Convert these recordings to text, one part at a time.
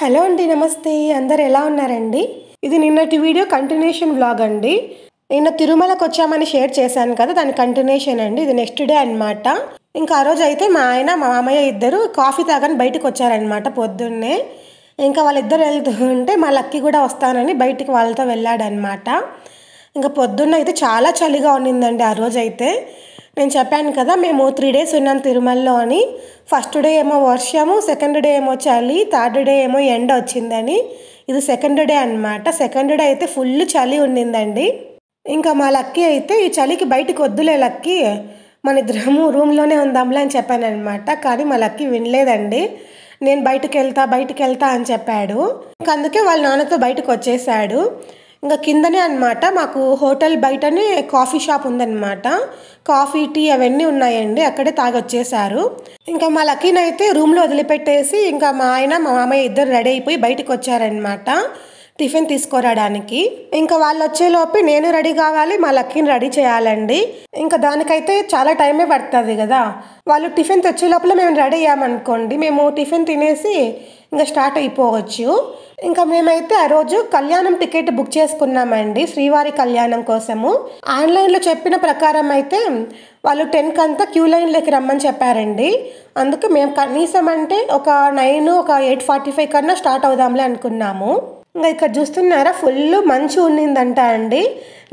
Hello అండి, నమస్తే. అందరు ఎలా ఉన్నారండి? ఇది నిన్నటి వీడియో కంటిన్యూషన్ వ్లాగ్ అండి. నిన్న తిరుమలకు వచ్చామని షేర్ చేశాను కదా, దాని కంటిన్యూషన్ అండి. ఇది నెక్స్ట్ డే అనమాట. ఇంకా ఆ రోజు అయితే మా ఆయన మా మామయ్య ఇద్దరు కాఫీ తాగని బయటకు వచ్చారనమాట పొద్దున్నే. ఇంకా వాళ్ళిద్దరు వెళ్తూ ఉంటే మా లక్కీ కూడా వస్తానని బయటికి వాళ్ళతో వెళ్ళాడనమాట. ఇంకా పొద్దున్న అయితే చాలా చలిగా ఉన్నిందండి ఆ రోజైతే. నేను చెప్పాను కదా, మేము 3 days ఉన్నాం తిరుమలలో అని. ఫస్ట్ డే ఏమో వర్షము, సెకండ్ డే ఏమో చలి, థర్డ్ డే ఏమో ఎండ వచ్చిందని. ఇది సెకండ్ డే అనమాట. సెకండ్ డే అయితే ఫుల్ చలి ఉండిందండి. ఇంకా మా లక్కీ అయితే ఈ చలికి బయటికి వద్దులే లక్కీ, మన ఇద్దరము రూమ్లోనే ఉందాంలే అని చెప్పాను అనమాట. కానీ మా లక్కీ వినలేదండి. నేను బయటికి వెళ్తా అని చెప్పాడు. ఇంకా అందుకే వాళ్ళ నాన్నతో బయటకు వచ్చేసాడు. ఇంకా కిందనే అనమాట, మాకు హోటల్ బయటనే కాఫీ షాప్ ఉందన్నమాట. కాఫీ, టీ అవన్నీ ఉన్నాయండి. అక్కడే తాగొచ్చేసారు. ఇంకా మా లక్కీనైతే రూమ్లో వదిలిపెట్టేసి ఇంకా మా ఆయన మా మామయ్య ఇద్దరు రెడీ అయిపోయి బయటకు వచ్చారనమాట టిఫిన్ తీసుకురావడానికి. ఇంకా వాళ్ళు వచ్చేలోపు నేను రెడీ కావాలి, మా లక్కీని రెడీ చేయాలండి. ఇంకా దానికైతే చాలా టైమే పడుతుంది కదా. వాళ్ళు టిఫిన్ తెచ్చే లోపల మేము రెడీ అయ్యామనుకోండి, మేము టిఫిన్ తినేసి ఇంకా స్టార్ట్ అయిపోవచ్చు. ఇంకా మేమైతే ఆ రోజు కళ్యాణం టికెట్ బుక్ చేసుకున్నామండి, శ్రీవారి కళ్యాణం కోసము. ఆన్లైన్లో చెప్పిన ప్రకారం అయితే వాళ్ళు 10 అంతా క్యూ లైన్లోకి రమ్మని చెప్పారండి. అందుకే మేము కనీసం అంటే ఒక 8:45 కన్నా స్టార్ట్ అవుదాంలే అనుకున్నాము. ఇంకా ఇక్కడ చూస్తున్నారా, ఫుల్ మంచు ఉన్నిందంట అండి.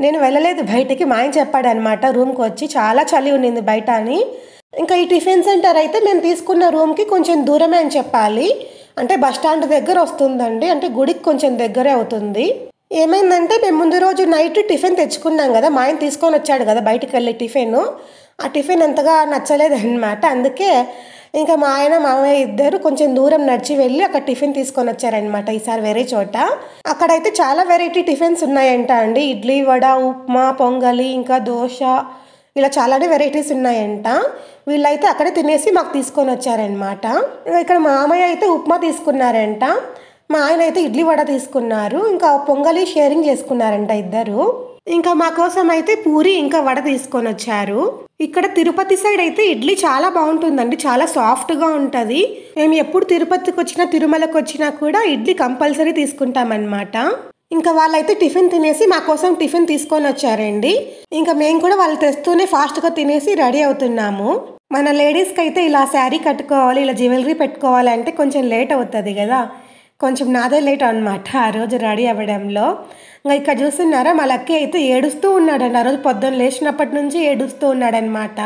నేను వెళ్ళలేదు బయటికి, మా ఆయన చెప్పాడనమాట రూమ్కి వచ్చి చాలా చలి ఉన్నింది బయట అని. ఇంకా ఈ టిఫిన్ సెంటర్ అయితే మేము తీసుకున్న రూమ్కి కొంచెం దూరమే అని చెప్పాలి. అంటే బస్ స్టాండ్ దగ్గర వస్తుందండి, అంటే గుడికి కొంచెం దగ్గరే అవుతుంది. ఏమైందంటే మేము ముందు రోజు నైట్ టిఫిన్ తెచ్చుకున్నాం కదా, మా ఆయన తీసుకొని వచ్చాడు కదా బయటికి వెళ్ళి టిఫిన్. ఆ టిఫిన్ అంతగా నచ్చలేదు అనమాట. అందుకే ఇంకా మా ఆయన మామయ్య ఇద్దరు కొంచెం దూరం నడిచి వెళ్ళి అక్కడ టిఫిన్ తీసుకొని వచ్చారనమాట. ఈసారి వేరే చోట అక్కడైతే చాలా వెరైటీ టిఫిన్స్ ఉన్నాయంట అండి. ఇడ్లీ, వడ, ఉప్మా, పొంగలి, ఇంకా దోశ, ఇలా చాలానే వెరైటీస్ ఉన్నాయంట. వీళ్ళైతే అక్కడే తినేసి మాకు తీసుకొని వచ్చారనమాట. ఇక్కడ మామయ్య అయితే ఉప్మా తీసుకున్నారంట, మా ఆయన అయితే ఇడ్లీ వడ తీసుకున్నారు. ఇంకా పొంగలి షేరింగ్ చేసుకున్నారంట ఇద్దరు. ఇంకా మా కోసం అయితే పూరి ఇంకా వడ తీసుకొని వచ్చారు. ఇక్కడ తిరుపతి సైడ్ అయితే ఇడ్లీ చాలా బాగుంటుందండి, చాలా సాఫ్ట్గా ఉంటుంది. మేము ఎప్పుడు తిరుపతికి వచ్చినా తిరుమలకు వచ్చినా కూడా ఇడ్లీ కంపల్సరీ తీసుకుంటామన్నమాట. ఇంకా వాళ్ళైతే టిఫిన్ తినేసి మా కోసం టిఫిన్ తీసుకొని వచ్చారండి. ఇంకా మేము కూడా వాళ్ళు తెస్తూనే ఫాస్ట్గా తినేసి రెడీ అవుతున్నాము. మన లేడీస్కి అయితే ఇలా శారీ కట్టుకోవాలి, ఇలా జ్యువెలరీ పెట్టుకోవాలి అంటే కొంచెం లేట్ అవుతుంది కదా. కొంచెం నాదే లేట్ అనమాట ఆ రోజు రెడీ అవ్వడంలో. ఇంకా ఇక్కడ చూస్తున్నారా, మా లక్కీ అయితే ఏడుస్తూ ఉన్నాడండి. ఆ రోజు పొద్దున్న లేచినప్పటి నుంచి ఏడుస్తూ ఉన్నాడనమాట.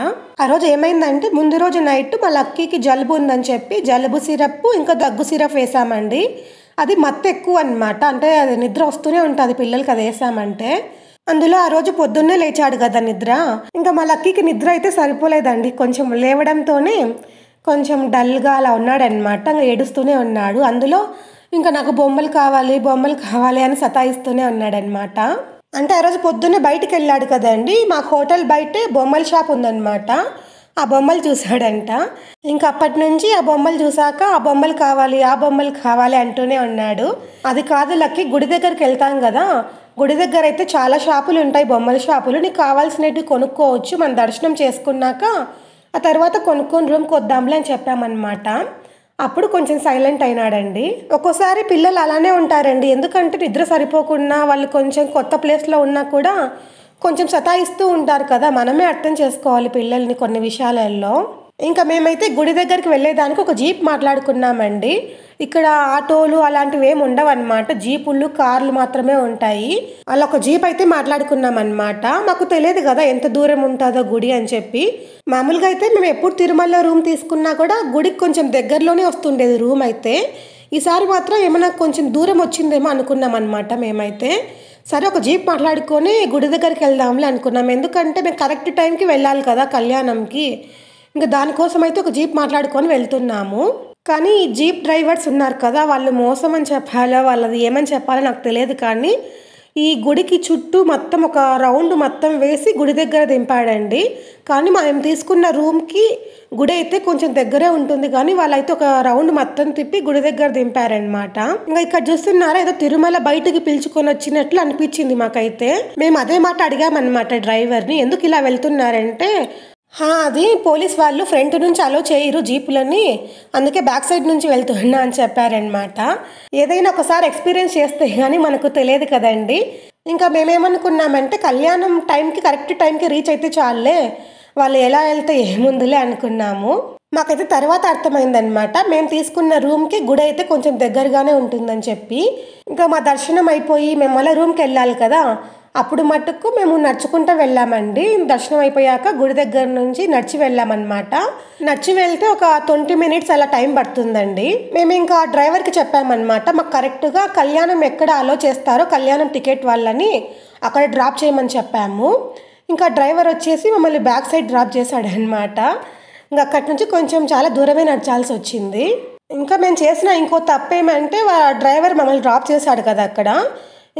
ఆ రోజు ఏమైందంటే ముందు రోజు నైట్ మా లక్కీకి జలుబు ఉందని చెప్పి జలుబు సిరప్ ఇంకా దగ్గు సిరప్ వేసామండి. అది మత్తు ఎక్కువ అనమాట, అంటే అది నిద్ర వస్తూనే ఉంటుంది పిల్లలకి అది వేసామంటే. అందులో ఆ రోజు పొద్దున్నే లేచాడు కదా నిద్ర. ఇంకా మా లక్కీకి నిద్ర అయితే సరిపోలేదండి, కొంచెం లేవడంతోనే కొంచెం డల్గా అలా ఉన్నాడనమాట. ఇంకా ఏడుస్తూనే ఉన్నాడు. అందులో ఇంకా నాకు బొమ్మలు కావాలి అని సతాయిస్తూనే ఉన్నాడనమాట. అంటే ఆ రోజు పొద్దున్నే బయటికి వెళ్ళాడు కదండి, మా హోటల్ బయటే బొమ్మల షాప్ ఉందన్నమాట. ఆ బొమ్మలు చూసాడంట. ఇంకా అప్పటి నుంచి ఆ బొమ్మలు చూసాక ఆ బొమ్మలు కావాలి అంటూనే ఉన్నాడు. అది కాదు లక్కీ, గుడి దగ్గరికి వెళ్తాం కదా, గుడి దగ్గర అయితే చాలా షాపులు ఉంటాయి, బొమ్మల షాపులు. నీకు కావాల్సినవి కొనుక్కోవచ్చు, మనం దర్శనం చేసుకున్నాక ఆ తర్వాత కొనుక్కొని రూమ్కి వద్దాంలే అని చెప్పామన్నమాట. అప్పుడు కొంచెం సైలెంట్ అయినాడండి. ఒక్కోసారి పిల్లలు అలానే ఉంటారండి, ఎందుకంటే నిద్ర సరిపోకుండా వాళ్ళు కొంచెం కొత్త ప్లేస్లో ఉన్నా కూడా కొంచెం సతాయిస్తూ ఉంటారు కదా. మనమే అర్థం చేసుకోవాలి పిల్లల్ని కొన్ని విషయాలలో. ఇంకా మేమైతే గుడి దగ్గరికి వెళ్ళేదానికి ఒక జీప్ మాట్లాడుకున్నామండి. ఇక్కడ ఆటోలు అలాంటివి ఏమి ఉండవు అనమాట, జీపులు, కార్లు మాత్రమే ఉంటాయి. అలా ఒక జీప్ అయితే మాట్లాడుకున్నాం అనమాట. మాకు తెలియదు కదా ఎంత దూరం ఉంటుందో గుడి అని చెప్పి. మామూలుగా అయితే మేము ఎప్పుడు తిరుమలలో రూమ్ తీసుకున్నా కూడా గుడికి కొంచెం దగ్గరలోనే వస్తుండేది రూమ్ అయితే. ఈసారి మాత్రం ఏమైనా కొంచెం దూరం వచ్చిందేమో అనుకున్నాం అనమాట మేమైతే. సరే ఒక జీప్ మాట్లాడుకొని గుడి దగ్గరికి వెళ్దాంలే అనుకున్నాం, ఎందుకంటే మేము కరెక్ట్ టైంకి వెళ్ళాలి కదా కళ్యాణంకి. ఇంకా దానికోసం అయితే ఒక జీప్ మాట్లాడుకొని వెళ్తున్నాము. కానీ ఈ జీప్ డ్రైవర్స్ ఉన్నారు కదా, వాళ్ళు మోసం అని చెప్పాలో వాళ్ళది ఏమని చెప్పాలో నాకు తెలియదు. కానీ ఈ గుడికి చుట్టూ మొత్తం ఒక రౌండ్ మొత్తం వేసి గుడి దగ్గర దింపాడండి. కానీ మనం తీసుకున్న రూమ్కి గుడి అయితే కొంచెం దగ్గరే ఉంటుంది, కానీ వాళ్ళైతే ఒక రౌండ్ మొత్తం తిప్పి గుడి దగ్గర దింపారనమాట. ఇంకా ఇక్కడ చూస్తున్నారా, ఏదో తిరుమల బయటికి పిలుచుకొని వచ్చినట్లు అనిపించింది మాకైతే. మేము అదే మాట అడిగామన్నమాట డ్రైవర్ని, ఎందుకు ఇలా వెళ్తున్నారంటే అది పోలీస్ వాళ్ళు ఫ్రంట్ నుంచి అలో చేయరు జీపులని, అందుకే బ్యాక్ సైడ్ నుంచి వెళ్తున్నా అని చెప్పారనమాట. ఏదైనా ఒకసారి ఎక్స్పీరియన్స్ చేస్తే కానీ మనకు తెలియదు కదండి. ఇంకా మేమేమనుకున్నామంటే కళ్యాణం టైంకి కరెక్ట్ టైంకి రీచ్ అయితే చాలులే, వాళ్ళు ఎలా వెళ్తే ఏముందులే అనుకున్నాము. మాకైతే తర్వాత అర్థమైందనమాట, మేము తీసుకున్న రూమ్కి గుడి అయితే కొంచెం దగ్గరగానే ఉంటుందని చెప్పి. ఇంకా మా దర్శనం అయిపోయి మేము మళ్ళీ రూమ్కి వెళ్ళాలి కదా, అప్పుడు మటుకు మేము నడుచుకుంటూ వెళ్ళామండి. దర్శనం అయిపోయాక గుడి దగ్గర నుంచి నడిచి వెళ్ళామన్నమాట. నడిచి వెళ్తే ఒక 20 minutes అలా టైం పడుతుందండి. మేము ఇంకా డ్రైవర్కి చెప్పామన్నమాట, మాకు కరెక్ట్గా కళ్యాణం ఎక్కడ అలో చేస్తారో కళ్యాణం టికెట్ వాళ్ళని అక్కడ డ్రాప్ చేయమని చెప్పాము. ఇంకా డ్రైవర్ వచ్చేసి మమ్మల్ని బ్యాక్ సైడ్ డ్రాప్ చేశాడనమాట. ఇంకా అక్కడి నుంచి కొంచెం చాలా దూరమే నడచాల్సి వచ్చింది. ఇంకా మేము చేసిన ఇంకో తప్పేమంటే డ్రైవర్ మమ్మల్ని డ్రాప్ చేశాడు కదా అక్కడ,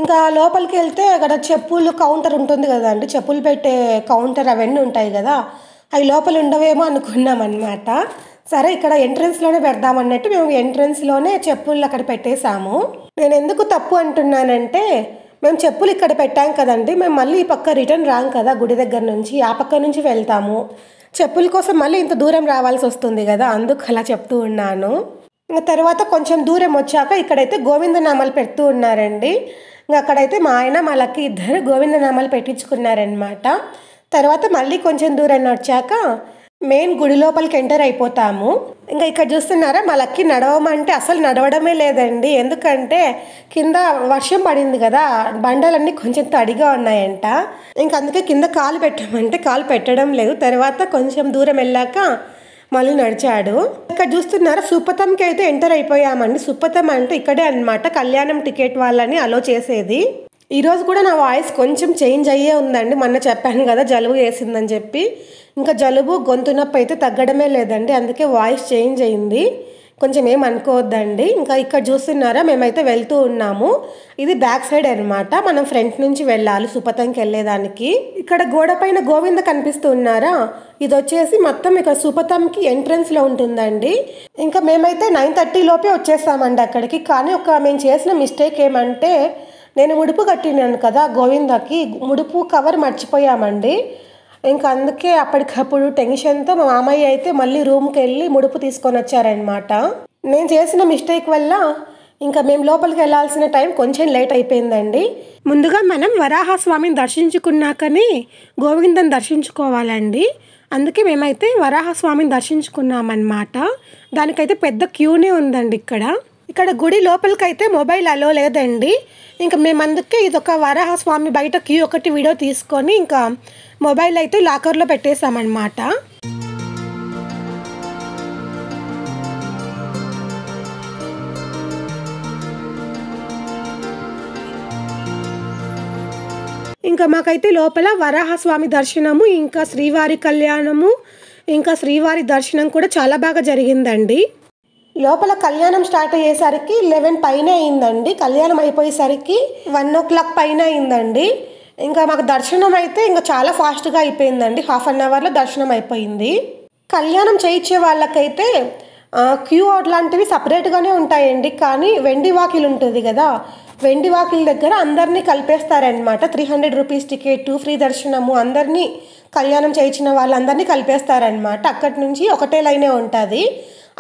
ఇంకా లోపలికి వెళ్తే అక్కడ చెప్పులు కౌంటర్ ఉంటుంది కదండి, చెప్పులు పెట్టే కౌంటర్ అవన్నీ ఉంటాయి కదా, అవి లోపల ఉండవేమో అనుకున్నాం అనమాట. సరే ఇక్కడ ఎంట్రన్స్లోనే పెడదామన్నట్టు మేము ఎంట్రన్స్లోనే చెప్పులు అక్కడ పెట్టేశాము. నేను ఎందుకు తప్పు అంటున్నానంటే, మేము చెప్పులు ఇక్కడ పెట్టాం కదండి, మేము మళ్ళీ ఈ పక్క రిటర్న్ రాం కదా, గుడి దగ్గర నుంచి ఆ పక్క నుంచి వెళ్తాము, చెప్పుల కోసం మళ్ళీ ఇంత దూరం రావాల్సి వస్తుంది కదా, అందుకు అలా చెప్తూ ఉన్నాను. ఇంకా తర్వాత కొంచెం దూరం వచ్చాక ఇక్కడైతే గోవిందనామాలు పెడుతూ ఉన్నారండి. ఇంకా అక్కడైతే మా ఆయన మా లక్కీ ఇద్దరు గోవిందనామాలు పెట్టించుకున్నారనమాట. తర్వాత మళ్ళీ కొంచెం దూరం వచ్చాక మెయిన్ గుడి లోపలికి ఎంటర్ అయిపోతాము. ఇంకా ఇక్కడ చూస్తున్నారా, మా లక్కీ నడవమంటే అసలు నడవడమే లేదండి. ఎందుకంటే కింద వర్షం పడింది కదా, బండలన్నీ కొంచెం తడిగా ఉన్నాయంట. ఇంకా అందుకే కింద కాలు పెట్టామంటే కాలు పెట్టడం లేదు. తర్వాత కొంచెం దూరం వెళ్ళాక మళ్ళీ నడిచాడు. ఇక్కడ చూస్తున్నారా, సుపథంకి అయితే ఎంటర్ అయిపోయామండి. సుపథం అంటే ఇక్కడే అనమాట కళ్యాణం టికెట్ వాళ్ళని అలో చేసేది. ఈరోజు కూడా నా వాయిస్ కొంచెం చేంజ్ అయ్యే ఉందండి. మొన్న చెప్పాను కదా జలుబు వేసిందని చెప్పి, ఇంకా జలుబు గొంతు నొప్పి అయితే తగ్గడమే లేదండి, అందుకే వాయిస్ చేంజ్ అయింది, కొంచెం ఏం అనుకోవద్దండి. ఇంకా ఇక్కడ చూస్తున్నారా, మేమైతే వెళ్తూ ఉన్నాము. ఇది బ్యాక్ సైడ్ అనమాట, మనం ఫ్రంట్ నుంచి వెళ్ళాలి సుపథంకి వెళ్ళేదానికి. ఇక్కడ గోడ పైన గోవింద కనిపిస్తూ ఉన్నారా, ఇది వచ్చేసి మొత్తం ఇక్కడ సుపథంకి ఎంట్రన్స్లో ఉంటుందండి. ఇంకా మేమైతే 9:30 లోపే వచ్చేస్తామండి అక్కడికి. కానీ మేము చేసిన మిస్టేక్ ఏమంటే, నేను ముడుపు కట్టినాను కదా గోవిందకి, ముడుపు కవర్ మర్చిపోయామండి. ఇంకా అందుకే అప్పటికప్పుడు టెన్షన్తో మా మామయ్య అయితే మళ్ళీ రూమ్కి వెళ్ళి ముడుపు తీసుకొని వచ్చారనమాట. నేను చేసిన మిస్టేక్ వల్ల ఇంకా మేము లోపలికి వెళ్ళాల్సిన టైం కొంచెం లేట్ అయిపోయిందండి. ముందుగా మనం వరాహస్వామిని దర్శించుకున్నాకనే గోవిందని దర్శించుకోవాలండి. అందుకే మేమైతే వరాహస్వామిని దర్శించుకున్నామన్నమాట. దానికైతే పెద్ద క్యూనే ఉందండి ఇక్కడ గుడి లోపలికైతే మొబైల్ అలో లేదండి. ఇంకా మేము అందుకే ఇదొక వరాహస్వామి బయట క్యూ ఒకటి వీడియో తీసుకొని ఇంకా మొబైల్ అయితే లాకర్లో పెట్టేసామన్నమాట. ఇంకా మాకైతే లోపల వరాహస్వామి దర్శనము, ఇంకా శ్రీవారి కళ్యాణము, ఇంకా శ్రీవారి దర్శనం కూడా చాలా బాగా జరిగిందండి. లోపల కళ్యాణం స్టార్ట్ అయ్యేసరికి 11 పైన అయిందండి. కళ్యాణం అయిపోయేసరికి 1 o'clock పైన అయిందండి. ఇంకా మాకు దర్శనం అయితే ఇంకా చాలా ఫాస్ట్గా అయిపోయిందండి. 1/2 hourలో దర్శనం అయిపోయింది. కళ్యాణం చేయించే వాళ్ళకైతే క్యూ లాంటివి సపరేట్గానే ఉంటాయండి. కానీ వెండి వాకిల్ ఉంటుంది కదా, వెండి వాకిల్ దగ్గర అందరినీ కలిపేస్తారనమాట. 300 rupees టికెట్, ఫ్రీ దర్శనము, అందరినీ కళ్యాణం చేయించిన వాళ్ళందరినీ కలిపేస్తారనమాట. అక్కడి నుంచి ఒకటే లైనే ఉంటుంది.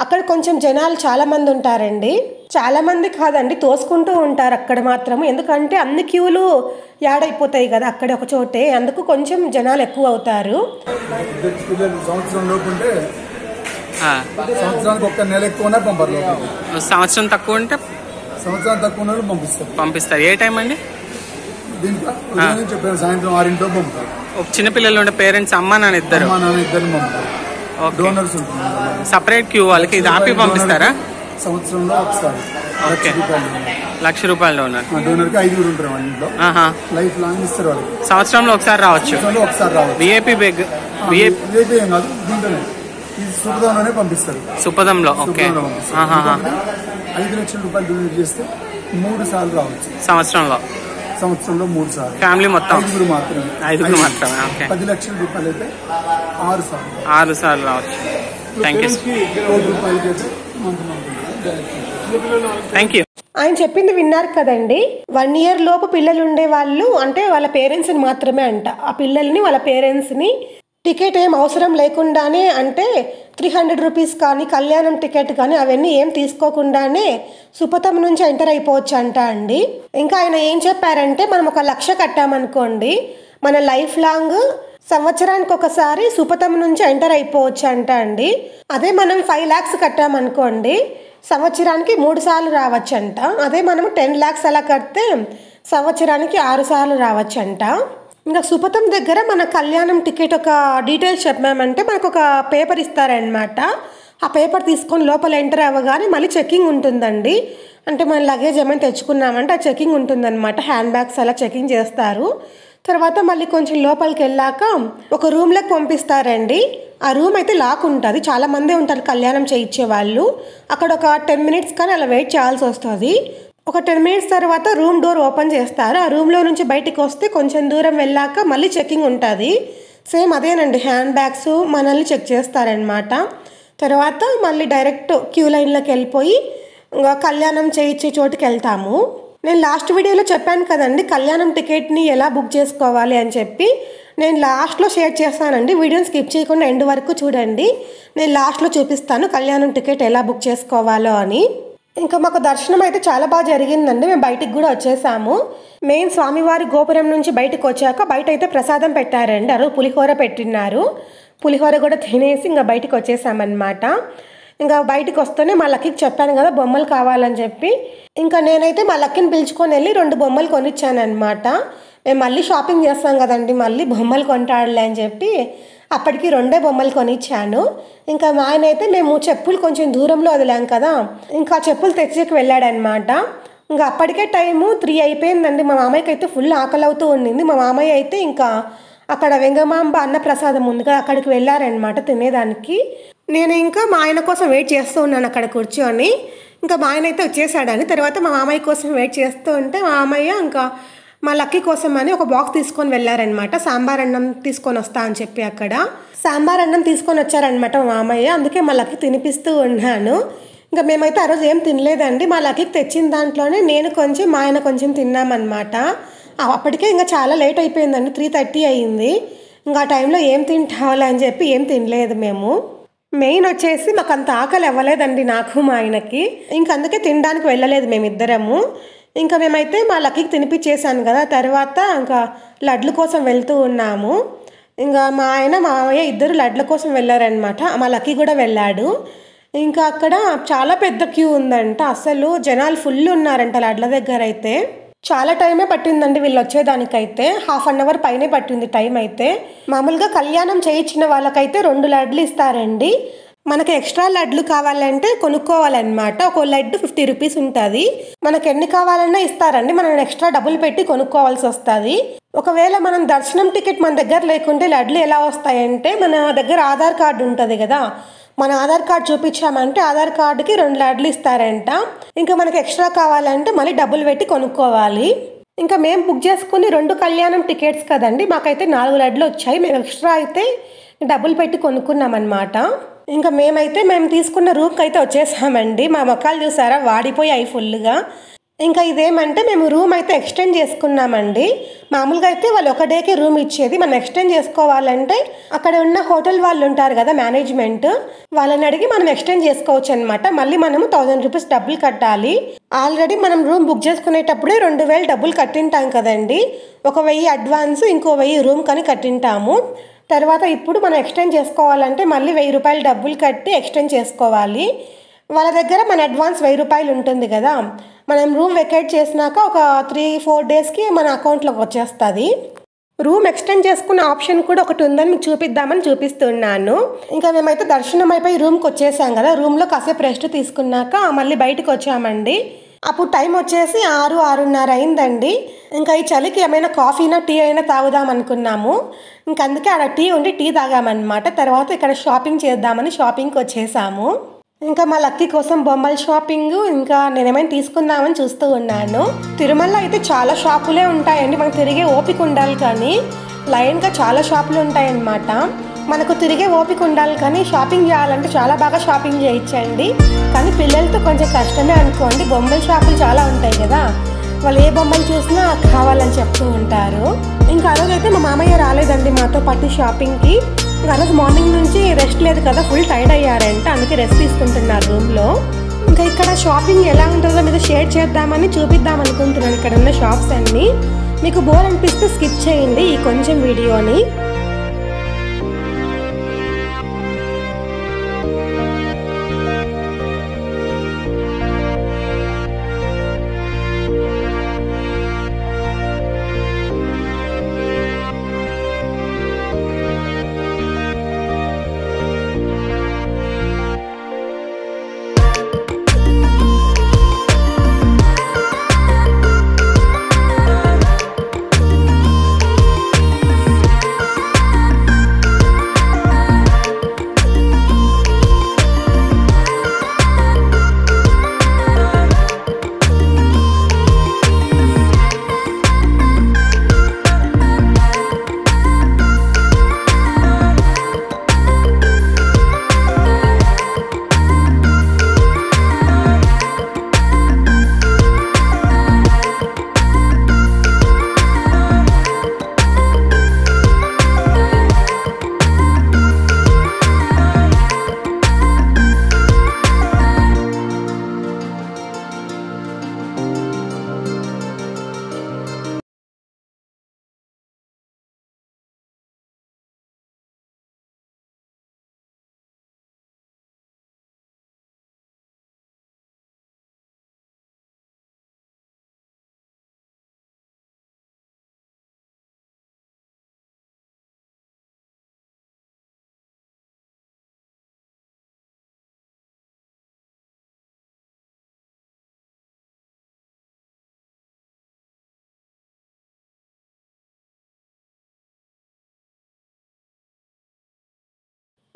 అక్కడ కొంచెం జనాలు చాలామంది ఉంటారండి. చాలామంది కాదండి, తోసుకుంటూ ఉంటారు అక్కడ మాత్రం. ఎందుకంటే అన్ని క్యూలు యాడ్ అయిపోతాయి కదా అక్కడ ఒక చోటే, అందుకు కొంచెం జనాలు ఎక్కువ అవుతారు. సంవత్సరం తక్కువ ఉంటే పంపిస్తారు. ఏ టైం అండి? సాయంత్రం 6 పంపుతారు. చిన్నపిల్లలు ఉండే పేరెంట్స్ అమ్మ నాన్న ఇద్దరు సపరేట్ క్యూ వాళ్ళకి ఇది ఆపి పంపిస్తారా? సంవత్సరంలో ఒకసారి. ఓకే, ₹1,00,000 డోనర్ కి 5 ఉంటారు ఇంట్లో. లైఫ్ లాంగ్ ఇస్తారు వాళ్ళు. సంవత్సరంలో ఒకసారి రావచ్చు. విఐపి ఏం కాదు, దీంట్లోనే సుపదంలోనే పంపిస్తారు. సుపదంలో ఓకే. 5 లక్షల రూపాయలు డొనేట్ చేస్తే 3 సార్లు రావచ్చు సంవత్సరంలో 3 సార్లు. ఫ్యామిలీ మొత్తం 5 మాత్రమే. 5 మాత్రమే. ఓకే, 10 లక్షల రూపాయలు అయితే 6 సార్లు రావచ్చు. Thank you. Thank you. ఆయన చెప్పింది విన్నారు కదండి. 1 year లోపు పిల్లలు ఉండే వాళ్ళు అంటే వాళ్ళ పేరెంట్స్ని మాత్రమే అంట. ఆ పిల్లల్ని వాళ్ళ పేరెంట్స్ని టికెట్ ఏం అవసరం లేకుండానే, అంటే 300 రూపీస్ కానీ కళ్యాణం టికెట్ కానీ అవన్నీ ఏం తీసుకోకుండానే సుపథం నుంచి ఎంటర్ అయిపోవచ్చు అండి. ఇంకా ఆయన ఏం చెప్పారంటే, మనం 1 లక్ష కట్టామనుకోండి, మన లైఫ్ లాంగ్ సంవత్సరానికి ఒకసారి సుపథం నుంచి ఎంటర్ అయిపోవచ్చు అండి. అదే మనం 5 lakhs కట్టామనుకోండి, సంవత్సరానికి 3 సార్లు రావచ్చంట. అదే మనం 10 lakhs అలా కడితే సంవత్సరానికి 6 సార్లు రావచ్చంట. ఇంకా సుపథం దగ్గర మన కళ్యాణం టికెట్ ఒక డీటెయిల్స్ చెప్పామంటే మనకు ఒక పేపర్ ఇస్తారనమాట. ఆ పేపర్ తీసుకొని లోపల ఎంటర్ అవ్వగానే మళ్ళీ చెకింగ్ ఉంటుందండి. అంటే మన లగేజ్ ఏమైనా తెచ్చుకున్నామంటే ఆ చెకింగ్ ఉంటుందన్నమాట. హ్యాండ్ బ్యాగ్స్ అలా చెకింగ్ చేస్తారు. తర్వాత మళ్ళీ కొంచెం లోపలికి వెళ్ళాక ఒక రూమ్లోకి పంపిస్తారండి. ఆ రూమ్ అయితే లాక్ ఉంటుంది. చాలామంది ఉంటారు కళ్యాణం చేయించే వాళ్ళు. అక్కడ ఒక 10 minutes కానీ అలా వెయిట్ చేయాల్సి వస్తుంది. ఒక 10 minutes తర్వాత రూమ్ డోర్ ఓపెన్ చేస్తారు. ఆ రూమ్లో నుంచి బయటికి వస్తే కొంచెం దూరం వెళ్ళాక మళ్ళీ చెకింగ్ ఉంటుంది. సేమ్ అదేనండి, హ్యాండ్ బ్యాగ్స్ మనల్ని చెక్ చేస్తారనమాట. తర్వాత మళ్ళీ డైరెక్ట్ క్యూ లైన్లోకి వెళ్ళిపోయి ఇంకా కళ్యాణం చేయించే చోటుకి వెళ్తాము. నేను లాస్ట్ వీడియోలో చెప్పాను కదండి కళ్యాణం టికెట్ని ఎలా బుక్ చేసుకోవాలి అని చెప్పి. నేను లాస్ట్లో షేర్ చేస్తానండి. వీడియోని స్కిప్ చేయకుండా ఎండ్ వరకు చూడండి. నేను లాస్ట్లో చూపిస్తాను కళ్యాణం టికెట్ ఎలా బుక్ చేసుకోవాలో అని. ఇంకా మాకు దర్శనం అయితే చాలా బాగా జరిగిందండి. మేము బయటికి కూడా వచ్చేసాము. మెయిన్ స్వామివారి గోపురం నుంచి బయటకు వచ్చాక బయట అయితే ప్రసాదం పెట్టారండి. ఆ రోజు పులిహోర పెట్టినారు. పులిహోర కూడా తినేసి ఇంకా బయటకు వచ్చేసామన్నమాట. ఇంకా బయటకు వస్తేనే మా లక్కీకి చెప్పాను కదా బొమ్మలు కావాలని చెప్పి. ఇంకా నేనైతే మా లక్కీని పిలుచుకొని వెళ్ళి 2 బొమ్మలు కొనిచ్చాను అనమాట. మేము మళ్ళీ షాపింగ్ చేస్తాం కదండి, మళ్ళీ బొమ్మలు కొంటాడులే అని చెప్పి అప్పటికి 2 బొమ్మలు కొనిచ్చాను. ఇంకా మా ఆయన అయితే మేము చెప్పులు కొంచెం దూరంలో వదిలాం కదా, ఇంకా చెప్పులు తెచ్చేకి వెళ్ళాడనమాట. ఇంకా అప్పటికే టైము 3 అయిపోయిందండి. మా మామయ్యకి అయితే ఫుల్ ఆకలి అవుతూ ఉండింది. మా మామయ్య అయితే ఇంకా అక్కడ వెంగమాంబ అన్నప్రసాదం ఉంది కదా అక్కడికి వెళ్ళారనమాట తినేదానికి. నేను ఇంకా మా ఆయన కోసం వెయిట్ చేస్తూ ఉన్నాను అక్కడ కూర్చొని. ఇంకా మా ఆయన అయితే వచ్చేసాడని. తర్వాత మా మామయ్య కోసం వెయిట్ చేస్తూ ఉంటే మా మామయ్య ఇంకా మా లక్కీ కోసం అని ఒక బాక్స్ తీసుకొని వెళ్ళారనమాట. సాంబార్ అన్నం తీసుకొని వస్తా అని చెప్పి అక్కడ సాంబార్ అన్నం తీసుకొని వచ్చారనమాట మా మామయ్య. అందుకే మా లక్కీ తినిపిస్తూ ఉన్నాను. ఇంకా మేమైతే ఆ రోజు ఏం తినలేదండి. మా లక్కీకి తెచ్చిన దాంట్లోనే నేను కొంచెం మా ఆయన కొంచెం తిన్నామన్నమాట. అప్పటికే ఇంకా చాలా లేట్ అయిపోయిందండి, 3:30 అయ్యింది. ఇంకా ఆ టైంలో ఏం తింటావాలి అని చెప్పి ఏం తినలేదు మేము. మెయిన్ వచ్చేసి మాకు అంత ఆకలి అవ్వలేదండి నాకు మా ఆయనకి. ఇంక అందుకే తినడానికి వెళ్ళలేదు మేమిద్దరము. ఇంకా మేమైతే మా లక్కీకి తినిపించేసాను కదా. తర్వాత ఇంకా లడ్ల కోసం వెళ్తూ ఉన్నాము. ఇంకా మా ఆయన మా మామయ్య ఇద్దరు లడ్ల కోసం వెళ్ళారనమాట. మా లక్కీ కూడా వెళ్ళాడు. ఇంకా అక్కడ చాలా పెద్ద క్యూ ఉందంట. అసలు జనాలు ఫుల్ ఉన్నారంట లడ్ల దగ్గర అయితే. చాలా టైమే పట్టిందండి వీళ్ళు వచ్చేదానికైతే. 1/2 hour పైనే పట్టింది టైం అయితే. మామూలుగా కళ్యాణం చేయించిన వాళ్ళకైతే 2 లడ్లు ఇస్తారండి. మనకి ఎక్స్ట్రా లడ్లు కావాలంటే కొనుక్కోవాలన్నమాట. ఒక లడ్డు 50 రూపీస్ ఉంటుంది. మనకు ఎన్ని కావాలన్నా ఇస్తారండి. మనం ఎక్స్ట్రా డబ్బులు పెట్టి కొనుక్కోవాల్సి వస్తుంది. ఒకవేళ మనం దర్శనం టికెట్ మన దగ్గర లేకుంటే లడ్లు ఎలా వస్తాయంటే, మన దగ్గర ఆధార్ కార్డు ఉంటుంది కదా, మన ఆధార్ కార్డు చూపించామంటే ఆధార్ కార్డుకి 2 లడ్లు ఇస్తారంట. ఇంకా మనకి ఎక్స్ట్రా కావాలంటే మళ్ళీ డబ్బులు పెట్టి కొనుక్కోవాలి. ఇంకా మేము బుక్ చేసుకుని 2 కళ్యాణం టికెట్స్ కదండి, మాకైతే 4 లడ్లు వచ్చాయి. మేము ఎక్స్ట్రా అయితే డబ్బులు పెట్టి కొనుక్కున్నాం అనమాట. ఇంకా మేము తీసుకున్న రూమ్కి అయితే వచ్చేసామండి. మా మొక్కలు చూసారా వాడిపోయాయి ఫుల్గా. ఇంకా ఇదేమంటే మేము రూమ్ అయితే ఎక్స్టెండ్ చేసుకున్నామండి. మామూలుగా అయితే వాళ్ళు ఒక డేకే రూమ్ ఇచ్చేది. మనం ఎక్స్టెండ్ చేసుకోవాలంటే అక్కడ ఉన్న హోటల్ వాళ్ళు ఉంటారు కదా మేనేజ్మెంట్, వాళ్ళని అడిగి మనం ఎక్స్టెండ్ చేసుకోవచ్చు అనమాట. మళ్ళీ మనము 1000 రూపీస్ డబ్బులు కట్టాలి. ఆల్రెడీ మనం రూమ్ బుక్ చేసుకునేటప్పుడే 2000 డబ్బులు కట్టింటాం కదండి. 1000 అడ్వాన్స్, ఇంకో 1000 రూమ్ కానీ కట్టింటాము. తర్వాత ఇప్పుడు మనం ఎక్స్టెండ్ చేసుకోవాలంటే మళ్ళీ 1000 రూపాయలు డబ్బులు కట్టి ఎక్స్టెండ్ చేసుకోవాలి. వాళ్ళ దగ్గర మన అడ్వాన్స్ 1000 రూపాయలు ఉంటుంది కదా. మనం రూమ్ వెకేట్ చేసినాక ఒక 3-4 డేస్కి మన అకౌంట్లోకి వచ్చేస్తుంది. రూమ్ ఎక్స్టెండ్ చేసుకున్న ఆప్షన్ కూడా ఒకటి ఉందని మీకు చూపిద్దామని చూపిస్తున్నాను. ఇంకా మేమైతే దర్శనం అయిపోయి రూమ్కి వచ్చేసాం కదా. రూమ్లో కాసేపు రెస్ట్ తీసుకున్నాక మళ్ళీ బయటకు వచ్చామండి. అప్పుడు టైం వచ్చేసి 6-6:30 అయిందండి. ఇంకా ఈ చలికి ఏమైనా కాఫీనా టీ అయినా తాగుదాం అనుకున్నాము. ఇంకా అందుకే ఆడ టీ ఉండి టీ తాగామన్నమాట. తర్వాత ఇక్కడ షాపింగ్ చేద్దామని షాపింగ్కి వచ్చేసాము. ఇంకా మా లక్కీ కోసం బొమ్మల షాపింగ్, ఇంకా నేనేమైనా తీసుకుందామని చూస్తూ ఉన్నాను. తిరుమలలో అయితే చాలా షాపులే ఉంటాయండి. మనకు తిరిగే ఓపిక ఉండాలి, కానీ లైన్గా చాలా షాపులు ఉంటాయన్నమాట. మనకు తిరిగే ఓపిక ఉండాలి, కానీ షాపింగ్ చేయాలంటే చాలా బాగా షాపింగ్ చేయొచ్చండి. కానీ పిల్లలతో కొంచెం కష్టమే అనుకోండి. బొమ్మల షాపులు చాలా ఉంటాయి కదా, వాళ్ళు ఏ బొమ్మలు చూసినా కావాలని చెప్తూ ఉంటారు. ఇంకా ఆ రోజైతే మా మామయ్య రాలేదండి మాతో పాటు షాపింగ్కి. ఆ రోజు మార్నింగ్ నుంచి రెస్ట్ లేదు కదా, ఫుల్ టైర్డ్ అయ్యారంట, అందుకే రెస్ట్ తీసుకుంటున్నారు రూమ్లో. ఇంకా ఇక్కడ షాపింగ్ ఎలా ఉంటుందో మీద షేర్ చేద్దామని చూపిద్దాం అనుకుంటున్నాను. ఇక్కడ ఉన్న షాప్స్ అన్నీ. మీకు బోర్ అనిపిస్తే స్కిప్ చేయండి ఈ కొంచెం వీడియోని.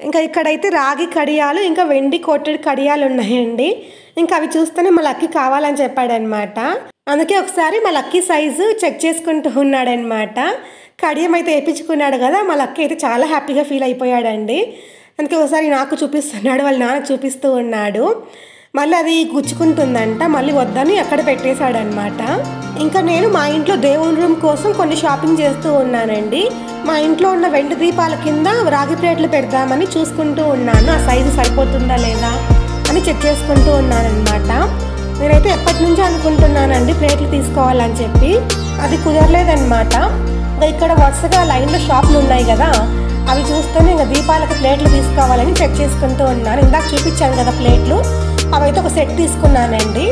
ఇంకా ఇక్కడైతే రాగి కడియాలు ఇంకా వెండి కోటెడ్ కడియాలు ఉన్నాయండి. ఇంకా అవి చూస్తేనే మా లక్కీ కావాలని చెప్పాడనమాట. అందుకే ఒకసారి మా లక్కీ సైజు చెక్ చేసుకుంటూ ఉన్నాడనమాట. కడియం అయితే వేయించుకున్నాడు కదా, మా లక్కీ అయితే చాలా హ్యాపీగా ఫీల్ అయిపోయాడండి. అందుకే ఒకసారి నాకు చూపిస్తున్నాడు, వాళ్ళ నాన్నకు చూపిస్తూ ఉన్నాడు. మళ్ళీ అది గుచ్చుకుంటుందంట, మళ్ళీ వద్దని అక్కడ పెట్టేశాడనమాట. ఇంకా నేను మా ఇంట్లో దేవుని రూమ్ కోసం కొన్ని షాపింగ్ చేస్తూ ఉన్నానండి. మా ఇంట్లో ఉన్న వెండి దీపాల కింద రాగి ప్లేట్లు పెడదామని చూసుకుంటూ ఉన్నాను. ఆ సైజు సరిపోతుందా లేదా అని చెక్ చేసుకుంటూ ఉన్నానమాట. నేనైతే ఎప్పటి నుంచో అనుకుంటున్నానండి ప్లేట్లు తీసుకోవాలని చెప్పి, అది కుదరలేదనమాట. ఇంకా ఇక్కడ వరుసగా లైన్లో షాపులు ఉన్నాయి కదా, అవి చూస్తేనే ఇంకా దీపాలకు ప్లేట్లు తీసుకోవాలని చెక్ చేసుకుంటూ ఉన్నాను. ఇందాక చూపించాను కదా ప్లేట్లు, అవైతే ఒక సెట్ తీసుకున్నానండి.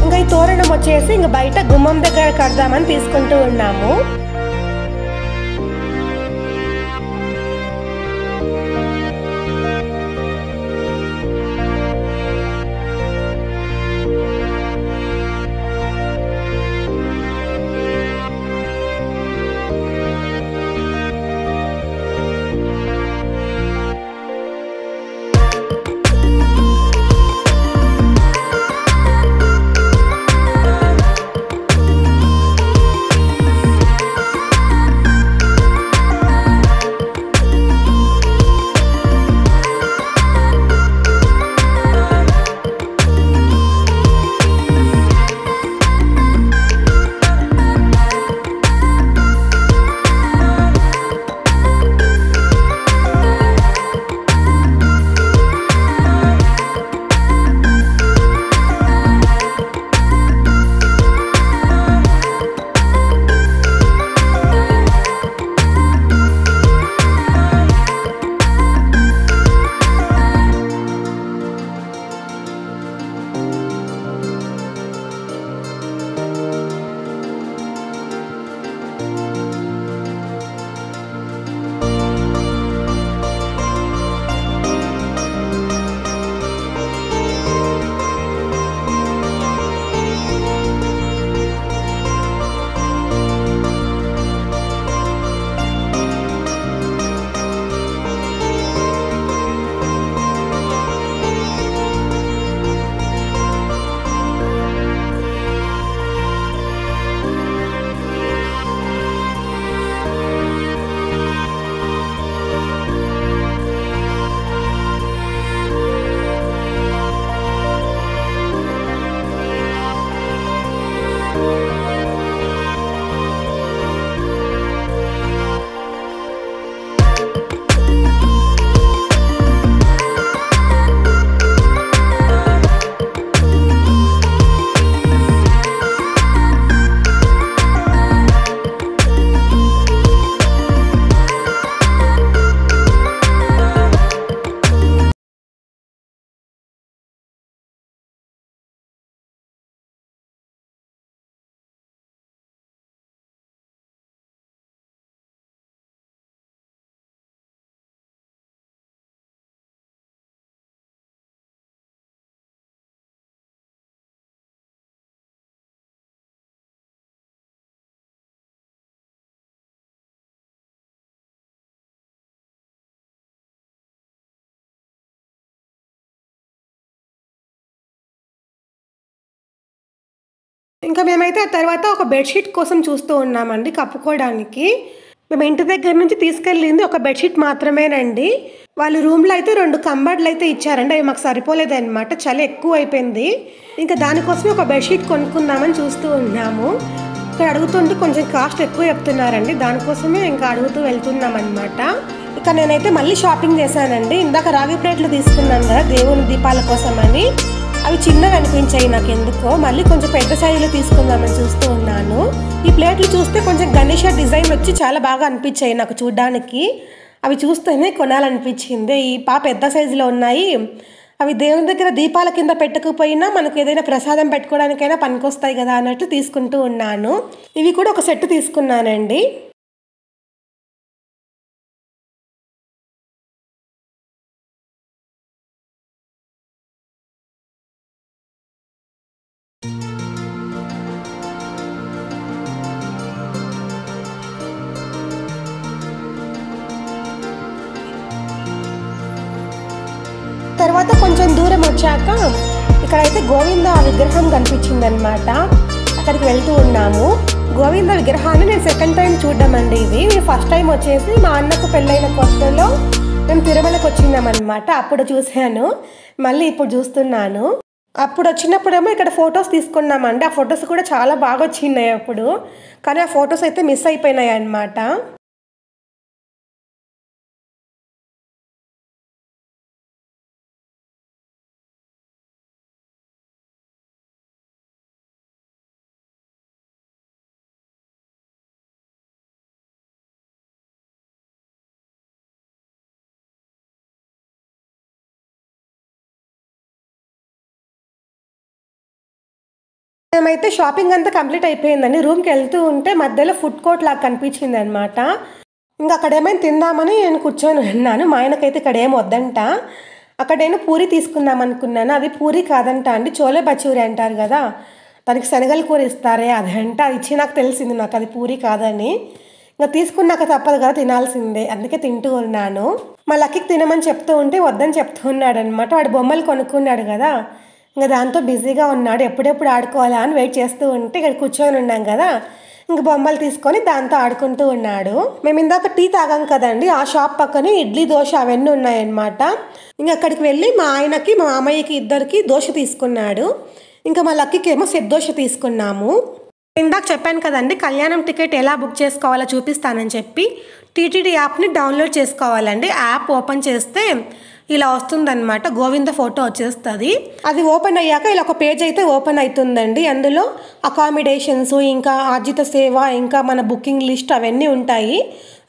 ఇంకా ఈ తోరణం వచ్చేసి ఇంకా బయట గుమ్మం దగ్గర కడదామని తీసుకుంటూ ఉన్నాము. ఇంకా మేమైతే ఆ తర్వాత ఒక బెడ్షీట్ కోసం చూస్తూ ఉన్నామండి కప్పుకోవడానికి. మేము ఇంటి దగ్గర నుంచి తీసుకెళ్ళింది ఒక బెడ్షీట్ మాత్రమేనండి. వాళ్ళు రూమ్లో అయితే 2 కంబర్డ్లు అయితే ఇచ్చారండి. అవి మాకు సరిపోలేదన్నమాట, చలి ఎక్కువ అయిపోయింది. ఇంకా దానికోసమే ఒక బెడ్షీట్ కొనుక్కుందామని చూస్తూ ఉన్నాము. ఇక్కడ అడుగుతుంటే కొంచెం కాస్ట్ ఎక్కువ చెప్తున్నారండి, దానికోసమే ఇంకా అడుగుతూ వెళ్తున్నాం అనమాట. ఇక నేనైతే మళ్ళీ షాపింగ్ చేశానండి. ఇందాక రాగి ప్లేట్లు తీసుకున్నాను కదా దేవుని దీపాల కోసం అని, అవి చిన్నవి అనిపించాయి నాకు ఎందుకో. మళ్ళీ కొంచెం పెద్ద సైజులో తీసుకుందామని చూస్తూ ఉన్నాను. ఈ ప్లేట్లు చూస్తే కొంచెం గణేష డిజైన్ వచ్చి చాలా బాగా అనిపించాయి నాకు చూడడానికి. అవి చూస్తేనే కొనాలనిపించింది. ఈ పెద్ద సైజులో ఉన్నాయి. అవి దేవుని దగ్గర దీపాల కింద పెట్టకపోయినా మనకు ఏదైనా ప్రసాదం పెట్టుకోవడానికైనా పనికొస్తాయి కదా అన్నట్టు తీసుకుంటూ ఉన్నాను. ఇవి కూడా ఒక సెట్ తీసుకున్నానండి. తర్వాత కొంచెం దూరం వచ్చాక ఇక్కడైతే గోవింద విగ్రహం కనిపించిందనమాట. అక్కడికి వెళ్తూ ఉన్నాము. గోవింద విగ్రహాన్ని నేను సెకండ్ టైం చూడడం అండి ఇది. నేను ఫస్ట్ టైం వచ్చేసి మా అన్నకు పెళ్ళైన కొత్తలో మేము తిరుమలకు వచ్చినామన్నమాట, అప్పుడు చూశాను. మళ్ళీ ఇప్పుడు చూస్తున్నాను. అప్పుడు వచ్చినప్పుడేమో ఇక్కడ ఫొటోస్ తీసుకున్నామండి. ఆ ఫొటోస్ కూడా చాలా బాగా వచ్చినాయి అప్పుడు, కానీ ఆ ఫొటోస్ అయితే మిస్ అయిపోయినాయి అన్నమాట. మేమైతే షాపింగ్ అంతా కంప్లీట్ అయిపోయిందండి. రూమ్కి వెళ్తూ ఉంటే మధ్యలో ఫుడ్ కోర్ట్ లాగా కనిపించింది అనమాట. ఇంకా అక్కడ ఏమైనా తిందామని నేను కూర్చొని ఉన్నాను. మా ఆయనకైతే ఇక్కడ ఏం వద్దంట. అక్కడ నేను పూరి తీసుకుందాం అనుకున్నాను. అది పూరి కాదంట అండి, చోలే బచూరి అంటారు కదా, దానికి శనగల కూర ఇస్తారే అదంట. అది ఇచ్చి నాకు తెలిసింది నాకు అది పూరి కాదని. ఇంకా తీసుకున్నాక తప్పదు కదా, తినాల్సిందే. అందుకే తింటూ ఉన్నాను. మా లక్కీకి తినమని చెప్తూ ఉంటే వద్దని చెప్తూ ఉన్నాడు అనమాట. వాడు బొమ్మలు కొనుక్కున్నాడు కదా, ఇంకా దాంతో బిజీగా ఉన్నాడు. ఎప్పుడెప్పుడు ఆడుకోవాలా అని వెయిట్ చేస్తూ ఉంటే ఇక్కడ కూర్చొని ఉన్నాం కదా, ఇంక బొమ్మలు తీసుకొని దాంతో ఆడుకుంటూ ఉన్నాడు. మేము ఇందాక టీ తాగాం కదండి, ఆ షాప్ పక్కనే ఇడ్లీ దోశ అవన్నీ ఉన్నాయన్నమాట. ఇంకా అక్కడికి వెళ్ళి మా ఆయనకి మా మామయ్యకి ఇద్దరికి దోశ తీసుకున్నాడు. ఇంకా మా లక్కీకి ఏమో సెట్ దోశ తీసుకున్నాము. ఇందాక చెప్పాను కదండి కళ్యాణం టికెట్ ఎలా బుక్ చేసుకోవాలో చూపిస్తానని చెప్పి. టీటీడీ యాప్ని డౌన్లోడ్ చేసుకోవాలండి. యాప్ ఓపెన్ చేస్తే ఇలా వస్తుందన్నమాట, గోవింద ఫోటో వచ్చేస్తుంది. అది ఓపెన్ అయ్యాక ఇలా ఒక పేజ్ అయితే ఓపెన్ అవుతుందండి. అందులో అకామిడేషన్స్, ఇంకా ఆర్జిత సేవ, ఇంకా మన బుకింగ్ లిస్ట్ అవన్నీ ఉంటాయి.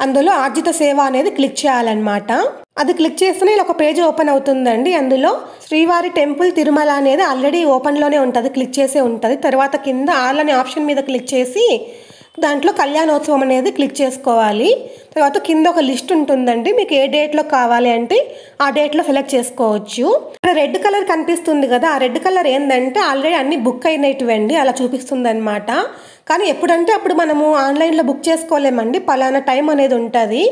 అందులో ఆర్జిత సేవ అనేది క్లిక్ చేయాలన్నమాట. అది క్లిక్ చేస్తేనే ఇలా ఒక పేజ్ ఓపెన్ అవుతుందండి. అందులో శ్రీవారి టెంపుల్ తిరుమల అనేది ఆల్రెడీ ఓపెన్లోనే ఉంటుంది, క్లిక్ చేసే ఉంటుంది. తర్వాత కింద ఆల్ అనే ఆప్షన్ మీద క్లిక్ చేసి దాంట్లో కళ్యాణోత్సవం అనేది క్లిక్ చేసుకోవాలి. తర్వాత కింద ఒక లిస్ట్ ఉంటుందండి, మీకు ఏ డేట్లో కావాలి అంటే ఆ డేట్లో సెలెక్ట్ చేసుకోవచ్చు. ఇక్కడ రెడ్ కలర్ కనిపిస్తుంది కదా, ఆ రెడ్ కలర్ ఏంటంటే ఆల్రెడీ అన్ని బుక్ అయినటువండి అలా చూపిస్తుంది అనమాట. కానీ ఎప్పుడంటే అప్పుడు మనము ఆన్లైన్లో బుక్ చేసుకోలేమండి, పలానా టైం అనేది ఉంటుంది.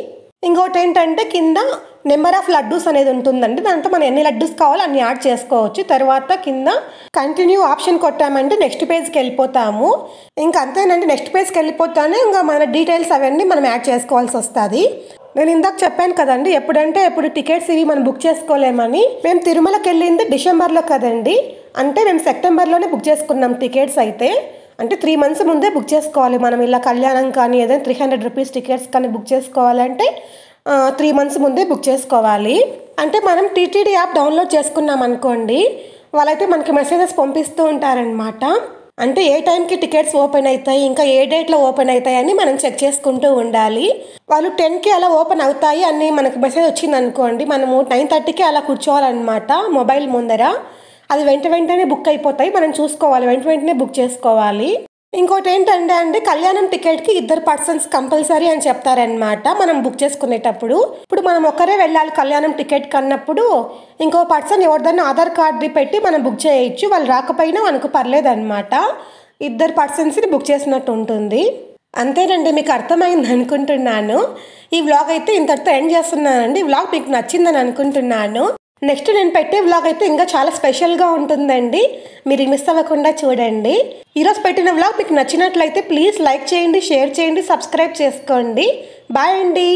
ఇంకోటి ఏంటంటే కింద నెంబర్ ఆఫ్ లడ్డూస్ అనేది ఉంటుందండి, దాంట్లో మనం ఎన్ని లడ్డూస్ కావాలో అన్ని యాడ్ చేసుకోవచ్చు. తర్వాత కింద కంటిన్యూ ఆప్షన్ కొట్టామంటే నెక్స్ట్ పేజ్కి వెళ్ళిపోతాము. ఇంకా అంతేనండి, నెక్స్ట్ పేజ్కి వెళ్ళిపోతానే ఇంకా మన డీటెయిల్స్ అవన్నీ మనం యాడ్ చేసుకోవాల్సి వస్తుంది. నేను ఇందాక చెప్పాను కదండి ఎప్పుడంటే ఎప్పుడు టికెట్స్ ఇవి మనం బుక్ చేసుకోలేమని. మేము తిరుమలకి వెళ్ళింది డిసెంబర్లో కదండి, అంటే మేము సెప్టెంబర్లోనే బుక్ చేసుకున్నాం టికెట్స్ అయితే. అంటే 3 months ముందే బుక్ చేసుకోవాలి మనం. ఇలా కళ్యాణం కానీ ఏదైనా 300 రూపీస్ టికెట్స్ కానీ బుక్ చేసుకోవాలంటే 3 months ముందే బుక్ చేసుకోవాలి. అంటే మనం టీటీడీ యాప్ డౌన్లోడ్ చేసుకున్నాం అనుకోండి, వాళ్ళైతే మనకి మెసేజెస్ పంపిస్తూ ఉంటారనమాట. అంటే ఏ టైంకి టికెట్స్ ఓపెన్ అవుతాయి, ఇంకా ఏ డేట్లో ఓపెన్ అవుతాయి అని మనం చెక్ చేసుకుంటూ ఉండాలి. వాళ్ళు 10కి అలా ఓపెన్ అవుతాయి అని మనకు మెసేజ్ వచ్చింది అనుకోండి, మనము 9:30కి అలా కూర్చోవాలన్నమాట మొబైల్ ముందర. అది వెంటనే బుక్ అయిపోతాయి, మనం చూసుకోవాలి, వెంటనే బుక్ చేసుకోవాలి. ఇంకోటి ఏంటంటే అండి, కళ్యాణం టికెట్కి 2 persons కంపల్సరీ అని చెప్తారనమాట మనం బుక్ చేసుకునేటప్పుడు. ఇప్పుడు మనం ఒక్కరే వెళ్ళాలి కళ్యాణం టికెట్ కన్నప్పుడు ఇంకో పర్సన్ ఎవరిదైనా ఆధార్ కార్డు పెట్టి మనం బుక్ చేయొచ్చు. వాళ్ళు రాకపోయినా మనకు పర్లేదన్నమాట, 2 personsని బుక్ చేసినట్టు ఉంటుంది. అంతేనండి, మీకు అర్థమైంది అనుకుంటున్నాను. ఈ వ్లాగ్ అయితే ఇంతటితో ఎండ్ చేస్తున్నానండి. ఈ వ్లాగ్ మీకు నచ్చిందని అనుకుంటున్నాను. నెక్స్ట్ నేను పెట్టే వ్లాగ్ అయితే ఇంకా చాలా స్పెషల్గా ఉంటుందండి. మీరు మిస్ అవ్వకుండా చూడండి. ఈరోజు పెట్టిన వ్లాగ్ మీకు నచ్చినట్లయితే ప్లీజ్ లైక్ చేయండి, షేర్ చేయండి, సబ్స్క్రైబ్ చేసుకోండి. బాయ్ అండి.